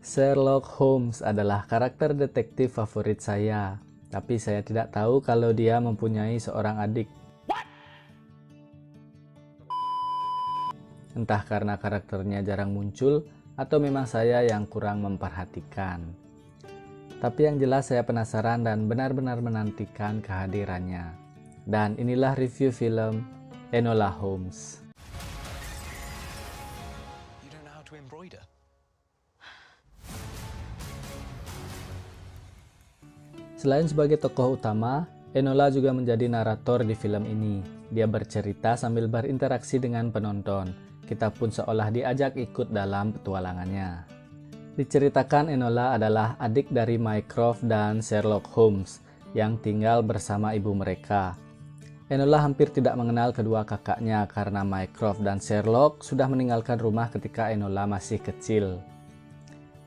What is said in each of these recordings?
Sherlock Holmes adalah karakter detektif favorit saya, tapi saya tidak tahu kalau dia mempunyai seorang adik. Entah karena karakternya jarang muncul, atau memang saya yang kurang memperhatikan. Tapi yang jelas saya penasaran dan benar-benar menantikan kehadirannya. Dan inilah review film Enola Holmes. You don't know how to embroider? Selain sebagai tokoh utama, Enola juga menjadi narator di film ini. Dia bercerita sambil berinteraksi dengan penonton. Kita pun seolah diajak ikut dalam petualangannya. Diceritakan Enola adalah adik dari Mycroft dan Sherlock Holmes yang tinggal bersama ibu mereka. Enola hampir tidak mengenal kedua kakaknya karena Mycroft dan Sherlock sudah meninggalkan rumah ketika Enola masih kecil.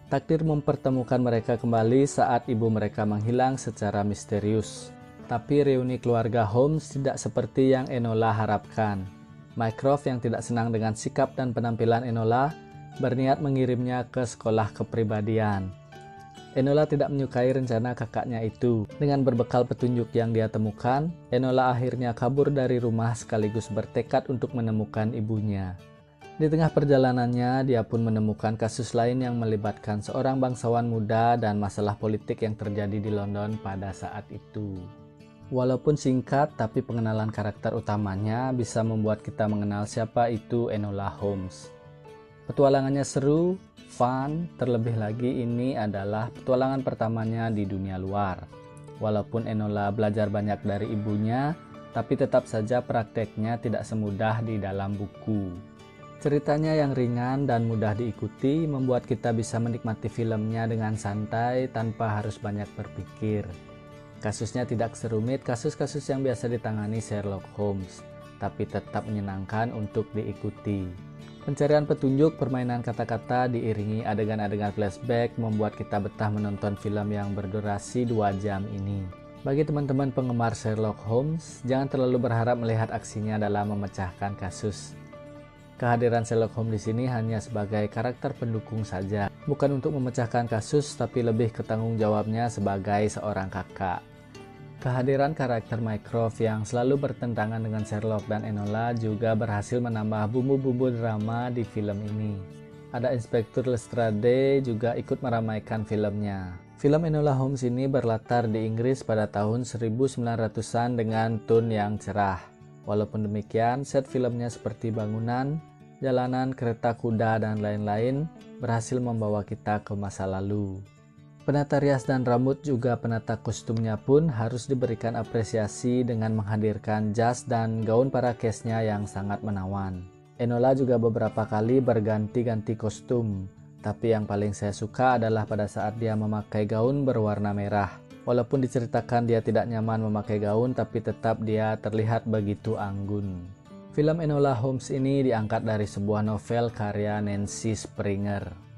Takdir mempertemukan mereka kembali saat ibu mereka menghilang secara misterius. Tapi reuni keluarga Holmes tidak seperti yang Enola harapkan. Mycroft yang tidak senang dengan sikap dan penampilan Enola berniat mengirimnya ke sekolah kepribadian. Enola tidak menyukai rencana kakaknya itu. Dengan berbekal petunjuk yang dia temukan, Enola akhirnya kabur dari rumah sekaligus bertekad untuk menemukan ibunya. Di tengah perjalanannya, dia pun menemukan kasus lain yang melibatkan seorang bangsawan muda dan masalah politik yang terjadi di London pada saat itu. Walaupun singkat, tapi pengenalan karakter utamanya bisa membuat kita mengenal siapa itu Enola Holmes. Petualangannya seru, fun, terlebih lagi ini adalah petualangan pertamanya di dunia luar. Walaupun Enola belajar banyak dari ibunya, tapi tetap saja prakteknya tidak semudah di dalam buku. Ceritanya yang ringan dan mudah diikuti membuat kita bisa menikmati filmnya dengan santai tanpa harus banyak berpikir. Kasusnya tidak serumit kasus-kasus yang biasa ditangani Sherlock Holmes, tapi tetap menyenangkan untuk diikuti. Pencarian petunjuk, permainan kata-kata diiringi adegan-adegan flashback membuat kita betah menonton film yang berdurasi 2 jam ini. Bagi teman-teman penggemar Sherlock Holmes, jangan terlalu berharap melihat aksinya dalam memecahkan kasus. Kehadiran Sherlock Holmes di sini hanya sebagai karakter pendukung saja, bukan untuk memecahkan kasus, tapi lebih ke tanggung jawabnya sebagai seorang kakak. Kehadiran karakter Mycroft yang selalu bertentangan dengan Sherlock dan Enola juga berhasil menambah bumbu-bumbu drama di film ini. Ada Inspektur Lestrade juga ikut meramaikan filmnya. Film Enola Holmes ini berlatar di Inggris pada tahun 1900-an dengan tone yang cerah. Walaupun demikian, set filmnya seperti bangunan, jalanan, kereta kuda, dan lain-lain berhasil membawa kita ke masa lalu. Penata rias dan rambut juga penata kostumnya pun harus diberikan apresiasi dengan menghadirkan jas dan gaun para cast-nya yang sangat menawan. Enola juga beberapa kali berganti-ganti kostum, tapi yang paling saya suka adalah pada saat dia memakai gaun berwarna merah. Walaupun diceritakan dia tidak nyaman memakai gaun, tapi tetap dia terlihat begitu anggun. Film Enola Holmes ini diangkat dari sebuah novel karya Nancy Springer.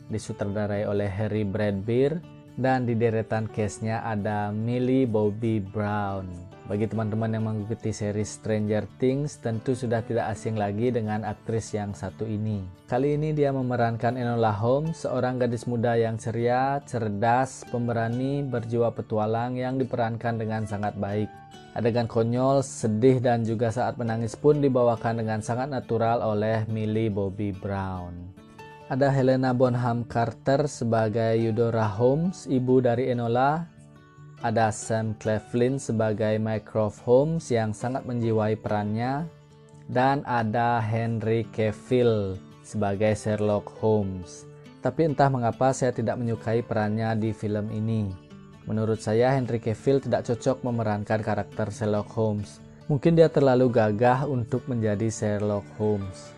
Disutradarai oleh Harry Bradbeer dan di deretan cast-nya ada Millie Bobby Brown. Bagi teman-teman yang mengikuti seri Stranger Things, tentu sudah tidak asing lagi dengan aktris yang satu ini. Kali ini dia memerankan Enola Holmes, seorang gadis muda yang ceria, cerdas, pemberani, berjiwa petualang yang diperankan dengan sangat baik. Adegan konyol, sedih, dan juga saat menangis pun dibawakan dengan sangat natural oleh Millie Bobby Brown. Ada Helena Bonham Carter sebagai Eudora Holmes, ibu dari Enola. Ada Sam Claflin sebagai Mycroft Holmes yang sangat menjiwai perannya. Dan ada Henry Cavill sebagai Sherlock Holmes. Tapi entah mengapa saya tidak menyukai perannya di film ini. Menurut saya Henry Cavill tidak cocok memerankan karakter Sherlock Holmes. Mungkin dia terlalu gagah untuk menjadi Sherlock Holmes.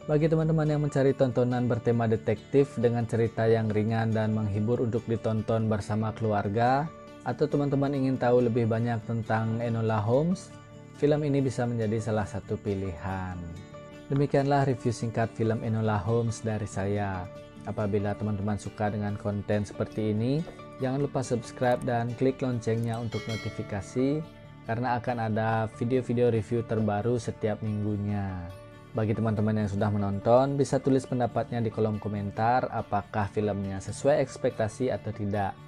Bagi teman-teman yang mencari tontonan bertema detektif dengan cerita yang ringan dan menghibur untuk ditonton bersama keluarga, atau teman-teman ingin tahu lebih banyak tentang Enola Holmes, film ini bisa menjadi salah satu pilihan. Demikianlah review singkat film Enola Holmes dari saya. Apabila teman-teman suka dengan konten seperti ini, jangan lupa subscribe dan klik loncengnya untuk notifikasi, karena akan ada video-video review terbaru setiap minggunya. Bagi teman-teman yang sudah menonton, bisa tulis pendapatnya di kolom komentar apakah filmnya sesuai ekspektasi atau tidak.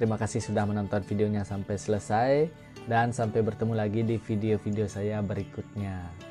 Terima kasih sudah menonton videonya sampai selesai, dan sampai bertemu lagi di video-video saya berikutnya.